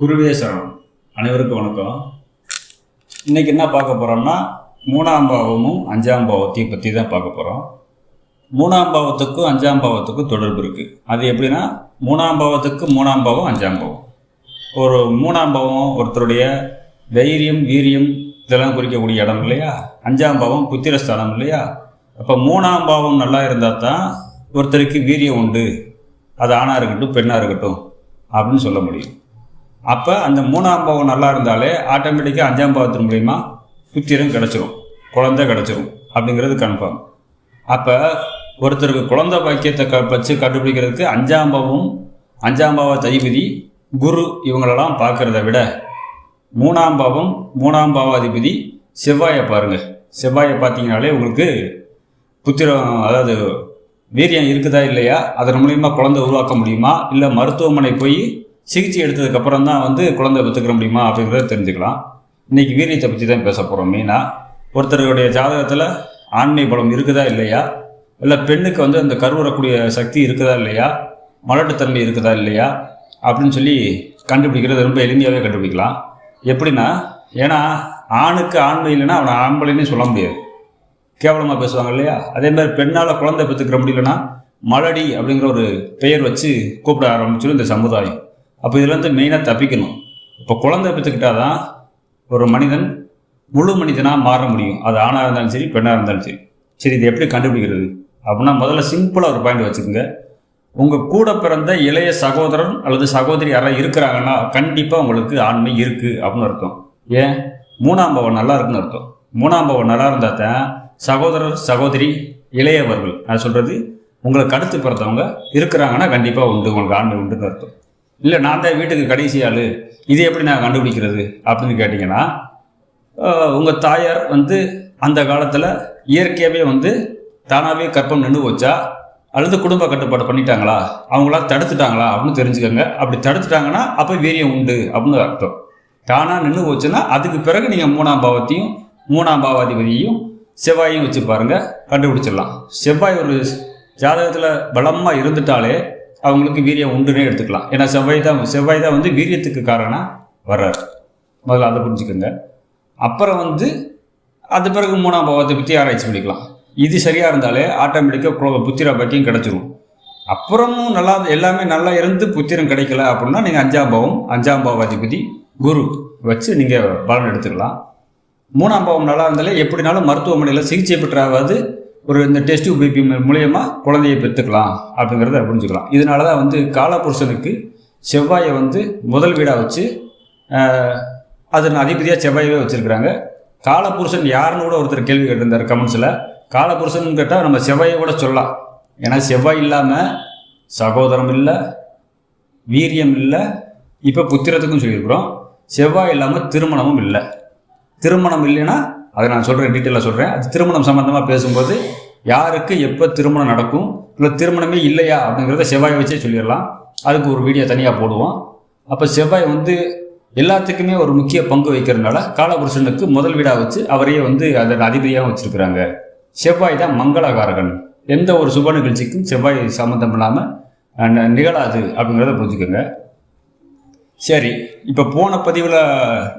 குருவே சரணம். அனைவருக்கும் வணக்கம். இன்றைக்கி என்ன பார்க்க போகிறோம்னா, மூணாம் பாவமும் அஞ்சாம் பாவத்தையும் பற்றி தான் பார்க்க போகிறோம். மூணாம் பாவத்துக்கும் அஞ்சாம் பாவத்துக்கும் தொடர்பு இருக்குது. அது எப்படின்னா, மூணாம் பாவத்துக்கு மூணாம் பாவம் அஞ்சாம் பாவம். ஒரு மூணாம் பாவம் ஒருத்தருடைய தைரியம், வீரியம் இதெல்லாம் குறிக்கக்கூடிய இடம் இல்லையா? அஞ்சாம் பாவம் புத்திரஸ்தானம் இல்லையா? அப்போ மூணாம் பாவம் நல்லா இருந்தால் தான் ஒருத்தருக்கு வீரியம் உண்டு, அது ஆணாக இருக்கட்டும் பெண்ணாக இருக்கட்டும் அப்படின்னு சொல்ல முடியும். அப்போ அந்த மூணாம் பாவம் நல்லா இருந்தாலே ஆட்டோமேட்டிக்காக அஞ்சாம் பாவத்தின் மூலிமா புத்திரம் கிடச்சிரும், குழந்தை கிடச்சிரும் அப்படிங்கிறது கன்ஃபார்ம். அப்போ ஒருத்தருக்கு குழந்தை பாக்கியத்தை வச்சு கண்டுபிடிக்கிறதுக்கு அஞ்சாம் பாவ அதிபதி குரு இவங்களெல்லாம் பார்க்குறத விட மூணாம் பாவாதிபதி செவ்வாயை பாருங்கள். செவ்வாயை பார்த்தீங்கனாலே உங்களுக்கு புத்திரம், அதாவது வீரியம் இருக்குதா இல்லையா, அதன் மூலிமா குழந்தை உருவாக்க முடியுமா, இல்லை மருத்துவமனை போய் சிகிச்சை எடுத்ததுக்கப்புறம் தான் குழந்தை பெற்றுக்கிற முடியுமா அப்படிங்கிறத தெரிஞ்சுக்கலாம். இன்றைக்கி வீரியத்தை பற்றி தான் பேச போகிறோம். மெயினாக ஒருத்தருடைய ஜாதகத்தில் ஆண்மை பலம் இருக்குதா இல்லையா, இல்லை பெண்ணுக்கு அந்த கருவுறக்கூடிய சக்தி இருக்குதா இல்லையா, மலட்டுத்தன்மை இருக்குதா இல்லையா அப்படின்னு சொல்லி கண்டுபிடிக்கிறது ரொம்ப எளிமையாகவே கண்டுபிடிக்கலாம். எப்படின்னா, ஏன்னா ஆணுக்கு ஆண்மை இல்லைன்னா அவனை ஆம்பளைன்னே சொல்ல முடியாது, கேவலமாக பேசுவாங்க இல்லையா? அதேமாதிரி பெண்ணால் குழந்தை பெற்றுக்கிற முடியலன்னா மலடி அப்படிங்கிற ஒரு பெயர் வச்சு கூப்பிட ஆரம்பிச்சிடும் இந்த சமுதாயம். அப்போ இதுலேருந்து மெயினாக தப்பிக்கணும். இப்போ குழந்தை பெற்றுக்கிட்டால் தான் ஒரு மனிதன் முழு மனிதனாக மாற முடியும். அது ஆணாக இருந்தாலும் சரி, பெண்ணாக இருந்தாலும் சரி. சரி, இது எப்படி கண்டுபிடிக்கிறது அப்படின்னா, முதல்ல சிம்பிளாக ஒரு பாயிண்ட் வச்சுக்கோங்க. உங்கள் கூட பிறந்த இளைய சகோதரன் அல்லது சகோதரி யாராவது இருக்கிறாங்கன்னா கண்டிப்பாக உங்களுக்கு ஆண்மை இருக்குது அப்படின்னு அர்த்தம். ஏன்? மூணாம் பாவம் நல்லா இருக்குன்னு அர்த்தம். மூணாம் பாவம் நல்லா இருந்தால் தான் சகோதரர் சகோதரி இளையவர்கள், நான் சொல்கிறது உங்களுக்கு அடுத்து பிறந்தவங்க இருக்கிறாங்கன்னா கண்டிப்பாக உண்டு, உங்களுக்கு ஆண்மை உண்டுன்னு அர்த்தம். இல்லை நான் தான் வீட்டுக்கு கடைசி ஆள், இது எப்படி நான் கண்டுபிடிக்கிறது அப்படின்னு கேட்டிங்கன்னா, உங்கள் தாயார் அந்த காலத்தில் இயற்கையாகவே தானாகவே கற்பம் நின்று வச்சா அல்லது குடும்ப கட்டுப்பாடு பண்ணிட்டாங்களா, அவங்களா தடுத்துட்டாங்களா அப்படின்னு தெரிஞ்சுக்கோங்க. அப்படி தடுத்துட்டாங்கன்னா அப்போ வீரியம் உண்டு அப்படின்னு அர்த்தம். தானாக நின்று போச்சுன்னா அதுக்கு பிறகு நீங்கள் மூணாம் பாவத்தையும் மூணாம் பாவாதிபதியையும் செவ்வாயையும் வச்சு பாருங்கள், கண்டுபிடிச்சிடலாம். செவ்வாய் ஒரு ஜாதகத்தில் பலமாக இருந்துட்டாலே அவங்களுக்கு வீரியம் உண்டுன்னே எடுத்துக்கலாம். ஏன்னா செவ்வாய் தான் வீரியத்துக்கு காரணம் வர்றார். முதல்ல அதை புரிஞ்சுக்கோங்க. அப்புறம் அது பிறகு மூணாம் பாவத்தை பற்றி ஆராய்ச்சி பண்ணிக்கலாம். இது சரியாக இருந்தாலே ஆட்டோமேட்டிக்காக புத்திர பாக்கியம் கிடச்சிரும். அப்புறமும் நல்லா எல்லாமே நல்லா இருந்து புத்திரம் கிடைக்கல அப்படின்னா நீங்கள் அஞ்சாம் பாவாதிபதி குரு வச்சு நீங்கள் பலன் எடுத்துக்கலாம். மூணாம் பாவம் நல்லா இருந்தாலே எப்படினாலும் மருத்துவமனையில் சிகிச்சை பெற்றாவது இந்த டெஸ்ட் பிபி மூலயமா குழந்தையை பெற்றுக்கலாம் அப்படிங்கிறத புரிஞ்சுக்கலாம். இதனால தான் காலபுருஷனுக்கு செவ்வாயை முதல் வீடாக வச்சு அதன் அதிபதியாக செவ்வாயவே வச்சுருக்கிறாங்க. காலபுருஷன் யாருன்னு கூட ஒருத்தர் கேள்வி கேட்டிருந்தார் கமெண்ட்ஸில். காலபுருஷன் கேட்டால் நம்ம செவ்வாயை கூட சொல்லலாம். ஏன்னா செவ்வாய் இல்லாமல் சகோதரம் இல்லை, வீரியம் இல்லை, இப்போ புத்திரத்துக்கும் சொல்லியிருக்கிறோம். செவ்வாய் இல்லாமல் திருமணமும் இல்லை. திருமணம் இல்லைன்னா அதை நான் சொல்கிறேன், டீட்டெயிலாக சொல்கிறேன். அது திருமணம் சம்மந்தமாக பேசும்போது யாருக்கு எப்போ திருமணம் நடக்கும், இல்லை திருமணமே இல்லையா அப்படிங்கிறத செவ்வாயை வச்சே சொல்லிடலாம். அதுக்கு ஒரு வீடியோ தனியாக போடுவோம். அப்போ செவ்வாய் எல்லாத்துக்குமே ஒரு முக்கிய பங்கு வைக்கிறதுனால காலபுருஷனுக்கு முதல் வீடாக வச்சு அவரையே அதன் அதிபதியாக வச்சுருக்கிறாங்க. செவ்வாய் தான் மங்களகாரகன். எந்த ஒரு சுப நிகழ்ச்சிக்கும் செவ்வாய் சம்மந்தம் இல்லாமல் நிகழாது அப்படிங்கிறத புரிஞ்சுக்கோங்க. சரி, இப்போ போன பதிவில்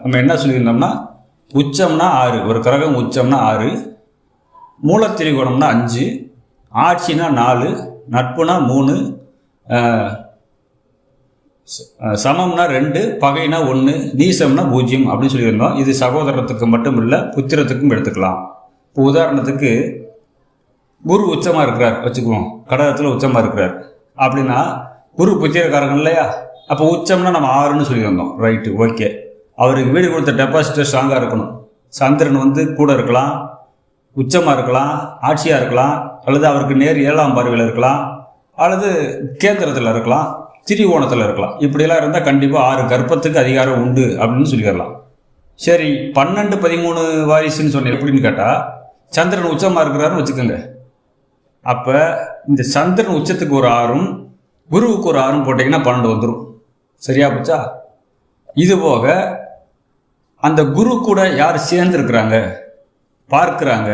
நம்ம என்ன சொல்லியிருந்தோம்னா, உச்சம்னா 6, ஒரு கிரகம் உச்சம்னா 6, மூலத்திரிகோணம்னா 5, ஆட்சினா 4, நட்புனா 3, சமம்னா 2, பகைனா 1, நீசம்னா 0 அப்படின்னு சொல்லியிருந்தோம். இது சகோதரத்துக்கு மட்டும் இல்லை, புத்திரத்துக்கும் எடுத்துக்கலாம். இப்போ உதாரணத்துக்கு குரு உச்சமாக இருக்கிறார் வச்சுக்குவோம், கடகத்தில் உச்சமாக இருக்கிறார் அப்படின்னா குரு புத்திரக்காரங்க இல்லையா? அப்போ உச்சம்னா நம்ம 6ன்னு சொல்லியிருந்தோம். Right, okay. அவருக்கு வீடு கொடுத்த டெபாசிட்டர் ஸ்ட்ராங்காக இருக்கணும். சந்திரன் கூட இருக்கலாம், உச்சமாக இருக்கலாம், ஆட்சியாக இருக்கலாம், அல்லது அவருக்கு நேர் 7ஆம் பார்வையில் இருக்கலாம், அல்லது கேந்திரத்தில் இருக்கலாம், திரிகோணத்தில் இருக்கலாம். இப்படியெல்லாம் இருந்தால் கண்டிப்பாக 6 கர்ப்பத்துக்கு அதிகாரம் உண்டு அப்படின்னு சொல்லிடலாம். சரி, 12, 13 வாரிசுன்னு சொன்னேன். எப்படின்னு கேட்டால், சந்திரன் உச்சமாக இருக்கிறாருன்னு வச்சுக்கோங்க. அப்போ இந்த சந்திரன் உச்சத்துக்கு ஒரு 6ம் குருவுக்கு ஒரு 6ம் போட்டிங்கன்னா 12 வந்துடும். சரியா போச்சா? இது போக அந்த குரு கூட யார் சேர்ந்துருக்குறாங்க, பார்க்குறாங்க,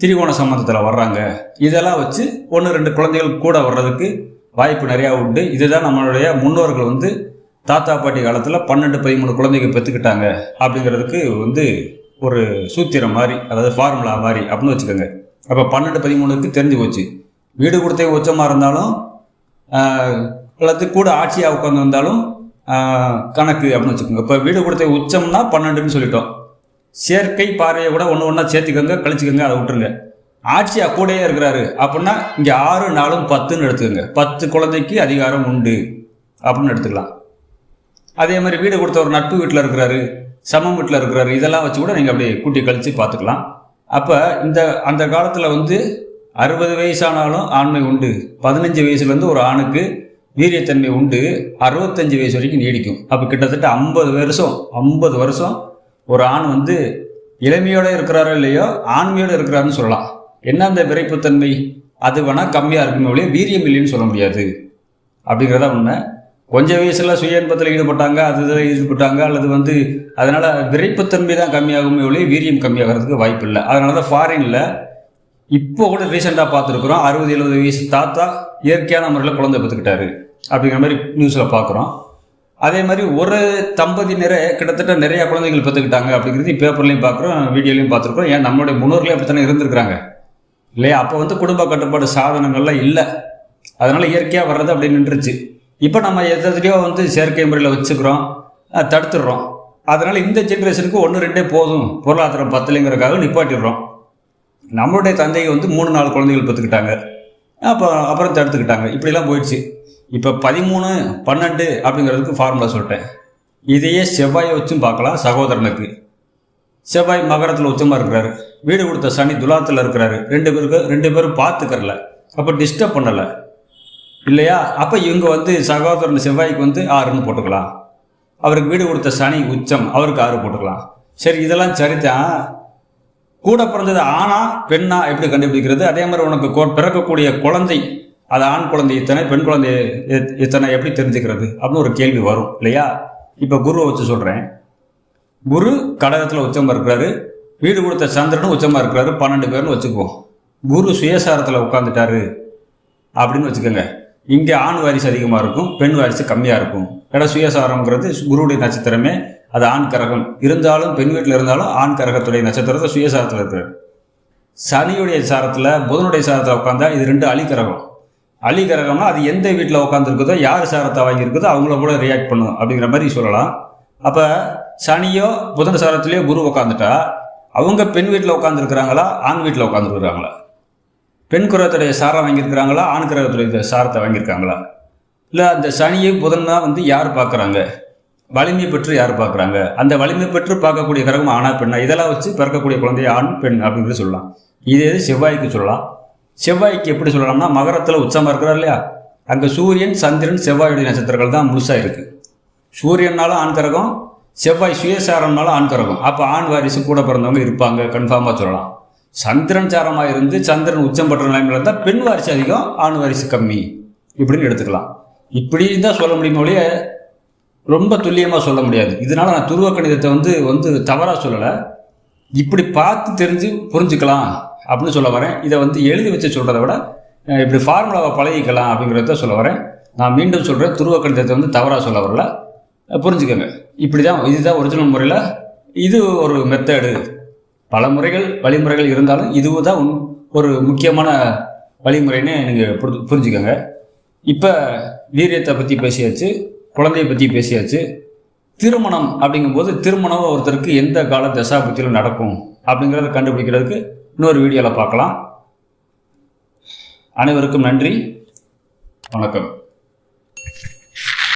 திரிகோண சம்பந்தத்தில் வர்றாங்க, இதெல்லாம் வச்சு 1, 2 குழந்தைகள் கூட வர்றதுக்கு வாய்ப்பு நிறையா உண்டு. இதுதான் நம்மளுடைய முன்னோர்கள் தாத்தா பாட்டி காலத்தில் 12-13 குழந்தைங்க பெற்றுக்கிட்டாங்க அப்படிங்கிறதுக்கு வந்து ஒரு சூத்திரம் மாதிரி, அதாவது ஃபார்முலா மாதிரி அப்படின்னு வச்சுக்கோங்க. அப்போ 12-13க்கு தெரிஞ்சு போச்சு. வீடு கொடுத்தே உச்சமாக இருந்தாலும் அல்லது கூட ஆட்சியாக உட்காந்து வந்தாலும் கணக்கு அப்படின்னு வச்சுக்கோங்க. இப்போ வீடு கொடுத்த உச்சம்னா 12ன்னு சொல்லிட்டோம். சேர்க்கை பார்வையை கூட ஒன்று ஒன்றா சேர்த்துக்கோங்க, கழிச்சுக்கோங்க, அதை விட்டுருங்க. ஆட்சியாக கூடயே இருக்கிறாரு அப்படின்னா இங்கே 6, 4, 10ன்னு எடுத்துக்கோங்க. 10 குழந்தைக்கு அதிகாரம் உண்டு அப்படின்னு எடுத்துக்கலாம். அதே மாதிரி வீடு கொடுத்த ஒரு நட்பு வீட்டில் இருக்கிறாரு, சமம் வீட்டில் இருக்கிறாரு, இதெல்லாம் வச்சு கூட நீங்கள் அப்படியே கூட்டி கழித்து பார்த்துக்கலாம். அப்போ அந்த காலத்தில் வந்து 60 வயசானாலும் ஆண்மை உண்டு. 15 வயசுலேருந்து ஒரு ஆணுக்கு வீரியத்தன்மை உண்டு. 65 வயசு வரைக்கும் நீடிக்கும். அப்போ கிட்டத்தட்ட 50 வருஷம் ஒரு ஆண் வந்து இளமையோடு இருக்கிறாரோ இல்லையோ ஆண்மையோடு இருக்கிறாருன்னு சொல்லலாம். என்ன அந்த விரைப்புத்தன்மை அது வேணால் கம்மியாக இருக்குமே ஒழிய வீரியம் இல்லைன்னு சொல்ல முடியாது அப்படிங்கிறதா உண்மை. கொஞ்சம் வயசில் சுய இன்பத்தில் ஈடுபட்டாங்க, இதில் ஈடுபட்டாங்க, அல்லது வந்து அதனால் விரைப்புத்தன்மை தான் கம்மியாகுமே ஒழிய வீரியம் கம்மியாகிறதுக்கு வாய்ப்பு இல்லை. அதனால தான் ஃபாரினில் இப்போ கூட ரீசெண்டாக பார்த்துருக்குறோம், 60-70 வயசு தாத்தா இயற்கையான முறையில் குழந்தை பெற்றுக்கிட்டாரு அப்படிங்கிற மாதிரி நியூஸில் பார்க்குறோம். அதே மாதிரி ஒரு தம்பதி கிட்டத்தட்ட நிறையா குழந்தைகள் பெற்றுக்கிட்டாங்க அப்படிங்கிறது பேப்பர்லையும் பார்க்குறோம், வீடியோலையும் பார்த்துருக்கோம். ஏன் நம்மளுடைய முன்னோர்களே அப்படித்தானே இருந்திருக்கிறாங்க இல்லையா? அப்போ வந்து குடும்ப கட்டுப்பாடு சாதனங்கள்லாம் இல்லை, அதனால் இயற்கையாக வர்றது அப்படி நின்றுச்சு. இப்போ நம்ம எத்தனையோ வந்து செயற்கை முறையில் வச்சுக்கிறோம், தடுத்துடுறோம். அதனால் இந்த ஜென்ரேஷனுக்கு 1-2 போதும், பொருளாதாரம் பத்தலைங்கிறதுக்காக நிப்பாட்டிடுறோம். நம்மளுடைய தந்தைக்கு வந்து 3-4 குழந்தைகள் பெற்றுக்கிட்டாங்க, அப்புறம் தடுத்துக்கிட்டாங்க. இப்படிலாம் போயிடுச்சு. இப்போ 13, 12 அப்படிங்கிறதுக்கு ஃபார்முலா சொல்லிட்டேன். இதையே செவ்வாயை வச்சும் பார்க்கலாம். சகோதரனுக்கு செவ்வாய் மகரத்தில் உச்சமாக இருக்கிறாரு, வீடு கொடுத்த சனி துலாத்தில் இருக்கிறாரு, 2 பேரும் பார்த்துக்கறல, அப்போ டிஸ்டர்ப் பண்ணலை இல்லையா? அப்போ இவங்க வந்து சகோதரன் செவ்வாய்க்கு வந்து 6ன்னு போட்டுக்கலாம். அவருக்கு வீடு கொடுத்த சனி உச்சம், அவருக்கு 6 போட்டுக்கலாம். சரி, இதெல்லாம் சரிதான். கூட பிறந்தது ஆணா பெண்ணா எப்படி கண்டுபிடிக்கிறது? அதே மாதிரி உனக்கு பிறக்கக்கூடிய குழந்தை அது ஆண் குழந்தை இத்தனை, பெண் குழந்தை இத்தனை, எப்படி தெரிஞ்சுக்கிறது அப்படின்னு ஒரு கேள்வி வரும் இல்லையா? இப்போ குருவை வச்சு சொல்கிறேன். குரு கடகத்தில் உச்சமாக இருக்கிறாரு, வீடு கொடுத்த சந்திரனும் உச்சமாக இருக்கிறாரு, 12 பேர்னு வச்சுக்குவோம். குரு சுயசாரத்தில் உட்காந்துட்டாரு அப்படின்னு வச்சுக்கோங்க. இங்கே ஆண் வாரிசு அதிகமாக இருக்கும், பெண் வாரிசு கம்மியாக இருக்கும். ஏன்னா சுயசாரம்ங்கிறது குருவுடைய நட்சத்திரமே, அது ஆண் கரகம் இருந்தாலும் பெண் வீட்டில் இருந்தாலும் ஆண் கரகத்துடைய நட்சத்திரத்தை சுயசாரத்தில் இருக்கிறார். சனியுடைய சாரத்தில் புதனுடைய சாரத்தில் உட்காந்தா இது 2 அலிகரகம். அலிகரகம்னா அது எந்த வீட்டில் உட்காந்துருக்குதோ, யார் சாரத்தை வாங்கியிருக்குதோ அவங்கள கூட ரியாக்ட் பண்ணும் அப்படிங்கிற மாதிரி சொல்லலாம். அப்போ சனியோ புதன் சாரத்திலேயோ குரு உட்காந்துட்டா அவங்க பெண் வீட்டில் உட்காந்துருக்குறாங்களா, ஆண் வீட்டில் உட்காந்துருக்குறாங்களா? பெண் கிரகத்துடைய சாரம் வாங்கியிருக்கிறாங்களா, ஆண் கிரகத்துடைய சாரத்தை வாங்கியிருக்காங்களா? இல்லை அந்த சனியை புதன் தான் வந்து யார் பார்க்குறாங்க, வலிமை பெற்று யார் பார்க்குறாங்க? அந்த வலிமை பெற்று பார்க்கக்கூடிய கிரகம் ஆணா பெண்ணா, இதெல்லாம் வச்சு பிறக்கக்கூடிய குழந்தைய ஆண் பெண் அப்படின்னு சொல்லலாம். இதே செவ்வாய்க்கு சொல்லலாம். செவ்வாய்க்கு எப்படி சொல்லலாம்னா, மகரத்தில் உச்சமாக இருக்கிறார் இல்லையா, அங்கே சூரியன் சந்திரன் செவ்வாயுடைய நட்சத்திரங்கள் தான் முழுசாக இருக்குது. சூரியனாலும் ஆண் கிரகம், செவ்வாய் சுயசாரம்னாலும் ஆண் கிரகம். அப்போ ஆண் வாரிசு கூட பிறந்தவங்க இருப்பாங்க, கன்ஃபார்மாக சொல்லலாம். சந்திரன் சாரமாக இருந்து சந்திரன் உச்சம் பெற்ற நிலைமையில் இருந்தால் பெண் வாரிசு அதிகம், ஆண் வாரிசு கம்மி இப்படின்னு எடுத்துக்கலாம். இப்படி தான் சொல்ல முடியுமோ ஒழிய ரொம்ப துல்லியமாக சொல்ல முடியாது. இதனால் நான் துருவ கணிதத்தை வந்து தவறாக சொல்லலை, இப்படி பார்த்து தெரிஞ்சு புரிஞ்சுக்கலாம் அப்படின்னு சொல்ல வரேன். இதை வந்து எழுதி வச்சு சொல்கிறத விட இப்படி ஃபார்முலாவை பழகிக்கலாம் அப்படிங்கிறத சொல்ல வரேன். நான் மீண்டும் சொல்கிறேன், துருவ கணிதத்தை வந்து தவறாக சொல்ல வரல, புரிஞ்சுக்கோங்க. இப்படி தான், இதுதான் ஒரிஜினல் முறையில். இது ஒரு மெத்தடு. பல வழிமுறைகள் இருந்தாலும் இதுதான் ஒரு முக்கியமான வழிமுறைன்னு நீங்கள் புரிஞ்சுக்கோங்க. இப்போ வீரியத்தை பற்றி பேசியாச்சு, குழந்தையை பற்றி பேசியாச்சு. திருமணம் அப்படிங்கும்போது திருமணம் ஒருத்தருக்கு எந்த கால தசாபுத்தியில் நடக்கும் அப்படிங்கிறத கண்டுபிடிக்கிறதுக்கு இன்னொரு வீடியோவில் பார்க்கலாம். அனைவருக்கும் நன்றி, வணக்கம்.